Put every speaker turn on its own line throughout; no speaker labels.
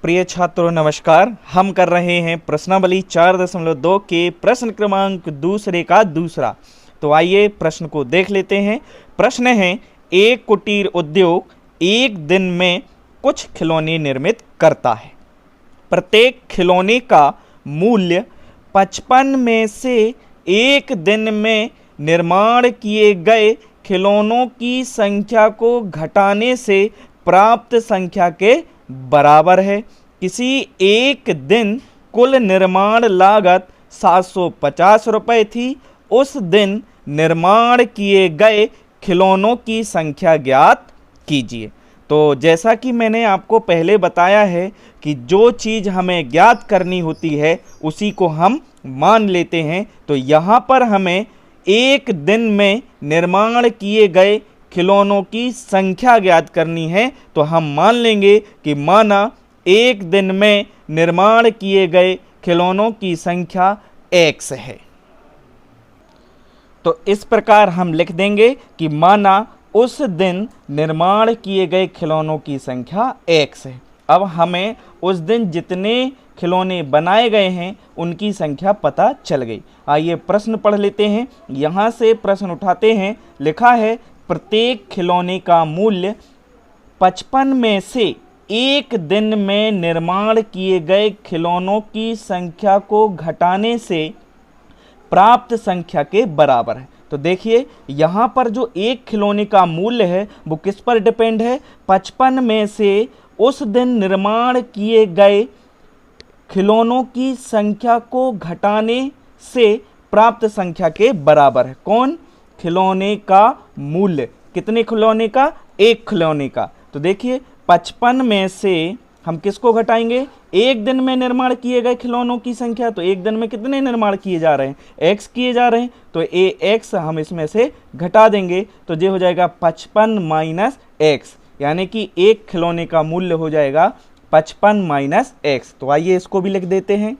प्रिय छात्रों नमस्कार। हम कर रहे हैं प्रश्नावली 4.2 के प्रश्न क्रमांक दूसरे का दूसरा। तो आइए प्रश्न को देख लेते हैं। प्रश्न है, एक कुटीर उद्योग एक दिन में कुछ खिलौने निर्मित करता है। प्रत्येक खिलौने का मूल्य 55 में से एक दिन में निर्माण किए गए खिलौनों की संख्या को घटाने से प्राप्त संख्या के बराबर है। किसी एक दिन कुल निर्माण लागत 750 रुपये थी। उस दिन निर्माण किए गए खिलौनों की संख्या ज्ञात कीजिए। तो जैसा कि मैंने आपको पहले बताया है कि जो चीज़ हमें ज्ञात करनी होती है उसी को हम मान लेते हैं। तो यहाँ पर हमें एक दिन में निर्माण किए गए खिलौनों की संख्या ज्ञात करनी है। तो हम मान लेंगे कि माना एक दिन में निर्माण किए गए खिलौनों की संख्या x है। तो इस प्रकार हम लिख देंगे कि माना उस दिन निर्माण किए गए खिलौनों की संख्या x है। अब हमें उस दिन जितने खिलौने बनाए गए हैं उनकी संख्या पता चल गई। आइए प्रश्न पढ़ लेते हैं। यहाँ से प्रश्न उठाते हैं। लिखा है, प्रत्येक खिलौने का मूल्य 55 में से एक दिन में निर्माण किए गए खिलौनों की संख्या को घटाने से प्राप्त संख्या के बराबर है। तो देखिए यहाँ पर जो एक खिलौने का मूल्य है वो किस पर डिपेंड है? 55 में से उस दिन निर्माण किए गए खिलौनों की संख्या को घटाने से प्राप्त संख्या के बराबर है। कौन? खिलौने का मूल्य। कितने खिलौने का? एक खिलौने का। तो देखिए 55 में से हम किसको घटाएंगे? एक दिन में निर्माण किए गए खिलौनों की संख्या। तो एक दिन में कितने निर्माण किए जा रहे हैं? x किए जा रहे हैं। तो x हम इसमें से घटा देंगे तो ये हो जाएगा 55 माइनस x, यानी कि एक खिलौने का मूल्य हो जाएगा 55 माइनस x। तो आइए इसको भी लिख देते हैं।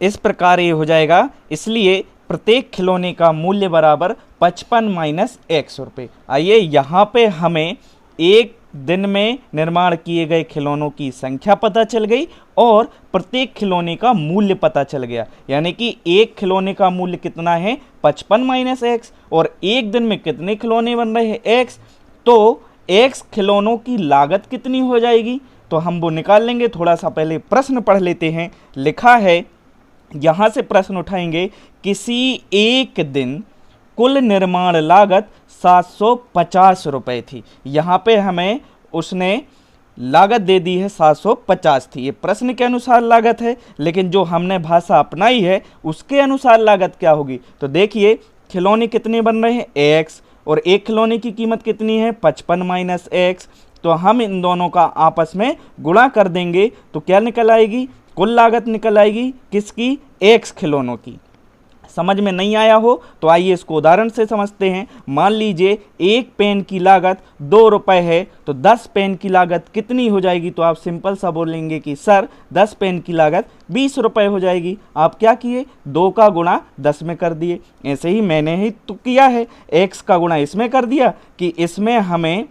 इस प्रकार ये हो जाएगा, इसलिए प्रत्येक खिलौने का मूल्य बराबर 55 माइनस x रुपये। आइए यहाँ पे हमें एक दिन में निर्माण किए गए खिलौनों की संख्या पता चल गई और प्रत्येक खिलौने का मूल्य पता चल गया। यानी कि एक खिलौने का मूल्य कितना है? 55 माइनस x। और एक दिन में कितने खिलौने बन रहे हैं? x। तो x खिलौनों की लागत कितनी हो जाएगी? तो हम वो निकाल लेंगे। थोड़ा सा पहले प्रश्न पढ़ लेते हैं। लिखा है, यहाँ से प्रश्न उठाएंगे, किसी एक दिन कुल निर्माण लागत 750 रुपये थी। यहाँ पे हमें उसने लागत दे दी है 750 थी। ये प्रश्न के अनुसार लागत है, लेकिन जो हमने भाषा अपनाई है उसके अनुसार लागत क्या होगी? तो देखिए खिलौने कितने बन रहे हैं? x। और एक खिलौने की कीमत कितनी है? 55 माइनस x। तो हम इन दोनों का आपस में गुणा कर देंगे तो क्या निकल आएगी? कुल लागत निकल आएगी। किसकी? x खिलौनों की। समझ में नहीं आया हो तो आइए इसको उदाहरण से समझते हैं। मान लीजिए एक पेन की लागत 2 रुपये है, तो 10 पेन की लागत कितनी हो जाएगी? तो आप सिंपल सा बोलेंगे कि सर 10 पेन की लागत 20 रुपये हो जाएगी। आप क्या किए? 2 का गुणा 10 में कर दिए। ऐसे ही मैंने ही तो किया है, x का गुणा इसमें कर दिया कि इसमें हमें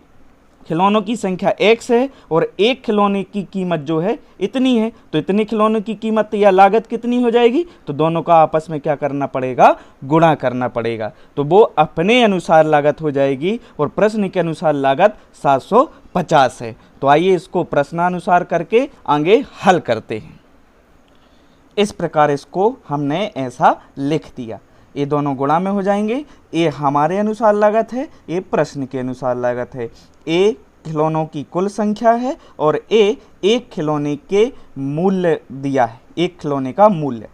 खिलौनों की संख्या x है और एक खिलौने की कीमत जो है इतनी है। तो इतने खिलौनों की कीमत या लागत कितनी हो जाएगी? तो दोनों का आपस में क्या करना पड़ेगा? गुणा करना पड़ेगा। तो वो अपने अनुसार लागत हो जाएगी और प्रश्न के अनुसार लागत 750 है। तो आइए इसको प्रश्नानुसार करके आगे हल करते हैं। इस प्रकार इसको हमने ऐसा लिख दिया। ये दोनों गुणा में हो जाएंगे। ये हमारे अनुसार लागत है, ये प्रश्न के अनुसार लागत है। ए खिलौनों की कुल संख्या है और ए एक खिलौने के मूल्य दिया है, एक खिलौने का मूल्य।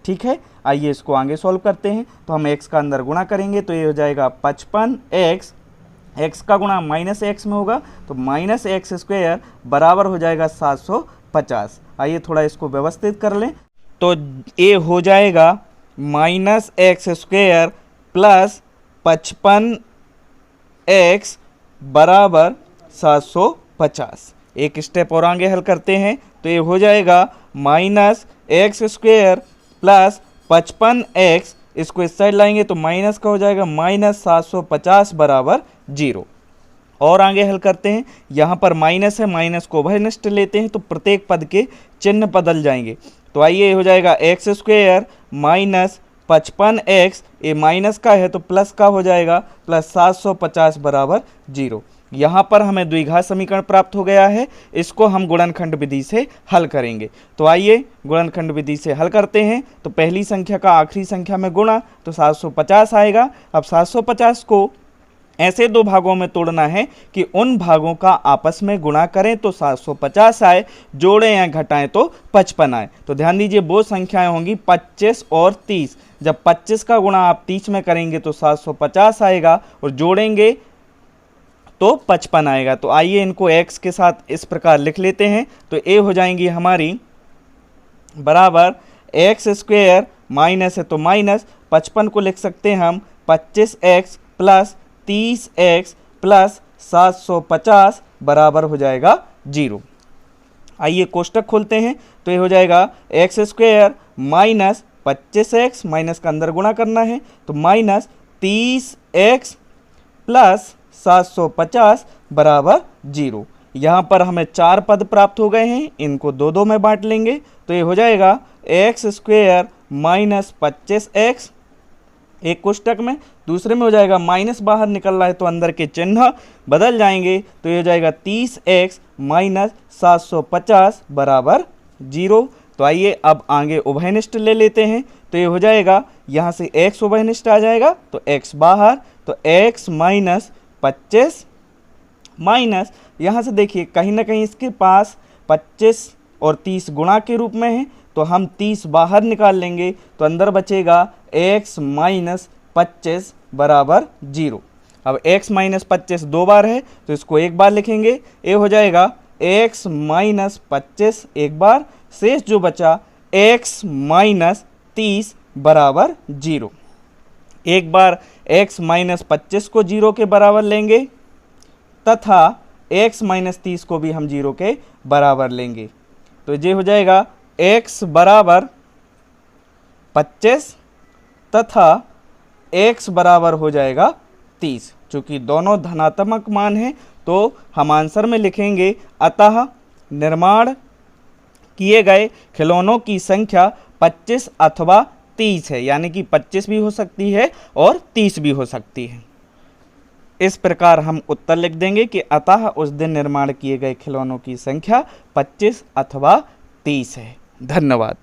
ठीक है, आइए इसको आगे सॉल्व करते हैं। तो हम x का अंदर गुणा करेंगे तो ये हो जाएगा 55x, x का गुणा माइनस x में होगा तो माइनस एक्स स्क्वायर बराबर हो जाएगा 750। आइए थोड़ा इसको व्यवस्थित कर लें। तो ये हो जाएगा minus x square plus 55x बराबर 750। एक स्टेप और आगे हल करते हैं तो ये हो जाएगा minus x square plus 55x, इसको इस साइड लाएंगे तो माइनस का हो जाएगा माइनस 750 बराबर 0। और आगे हल करते हैं। यहाँ पर माइनस है, माइनस को उभयनिष्ठ लेते हैं तो प्रत्येक पद के चिन्ह बदल जाएंगे। तो आइए हो जाएगा एक्स स्क्वेयर माइनस 55x, ये माइनस का है तो प्लस का हो जाएगा, प्लस 750 बराबर 0। यहाँ पर हमें द्विघात समीकरण प्राप्त हो गया है, इसको हम गुणनखंड विधि से हल करेंगे। तो आइए गुणनखंड विधि से हल करते हैं। तो पहली संख्या का आखिरी संख्या में गुणा तो 750 आएगा। अब 750 को ऐसे दो भागों में तोड़ना है कि उन भागों का आपस में गुणा करें तो 750 आए, जोड़ें या घटाएं तो 55 आए। तो ध्यान दीजिए वो संख्याएं होंगी 25 और 30। जब 25 का गुणा आप 30 में करेंगे तो 750 आएगा और जोड़ेंगे तो 55 आएगा। तो आइए इनको x के साथ इस प्रकार लिख लेते हैं। तो a हो जाएंगी हमारी बराबर एक्स स्क्वेयर, माइनस है तो माइनस 55 को लिख सकते हैं हम 25x प्लस 30x प्लस 750 बराबर हो जाएगा 0। आइए कोष्टक खोलते हैं। तो ये हो जाएगा x square minus 25x, minus का अंदर गुणा करना है तो माइनस 30x प्लस 750 बराबर 0। यहाँ पर हमें 4 पद प्राप्त हो गए हैं, इनको दो दो में बांट लेंगे। तो ये हो जाएगा एक्स स्क्वेयर माइनस 25x एक कोष्टक में, दूसरे में हो जाएगा माइनस बाहर निकल रहा है तो अंदर के चिन्ह बदल जाएंगे। तो ये हो जाएगा 30x माइनस 750 बराबर 0। तो आइए अब आगे उभयनिष्ठ ले लेते हैं। तो ये हो जाएगा यहाँ से x उभयनिष्ठ आ जाएगा तो x बाहर, तो x माइनस 25 माइनस यहाँ से देखिए कहीं ना कहीं इसके पास 25 और 30 गुणा के रूप में है तो हम 30 बाहर निकाल लेंगे तो अंदर बचेगा x माइनस 25 बराबर 0। अब x माइनस 25 दो बार है तो इसको एक बार लिखेंगे। ये हो जाएगा x माइनस 25 एक बार, शेष जो बचा x माइनस 30 बराबर 0। एक बार x माइनस 25 को 0 के बराबर लेंगे तथा x माइनस 30 को भी हम 0 के बराबर लेंगे। तो ये हो जाएगा x बराबर 25 तथा x बराबर हो जाएगा 30। चूँकि दोनों धनात्मक मान हैं तो हम आंसर में लिखेंगे अतः निर्माण किए गए खिलौनों की संख्या 25 अथवा 30 है, यानी कि 25 भी हो सकती है और 30 भी हो सकती है। इस प्रकार हम उत्तर लिख देंगे कि अतः उस दिन निर्माण किए गए खिलौनों की संख्या 25 अथवा 30 है। धन्यवाद।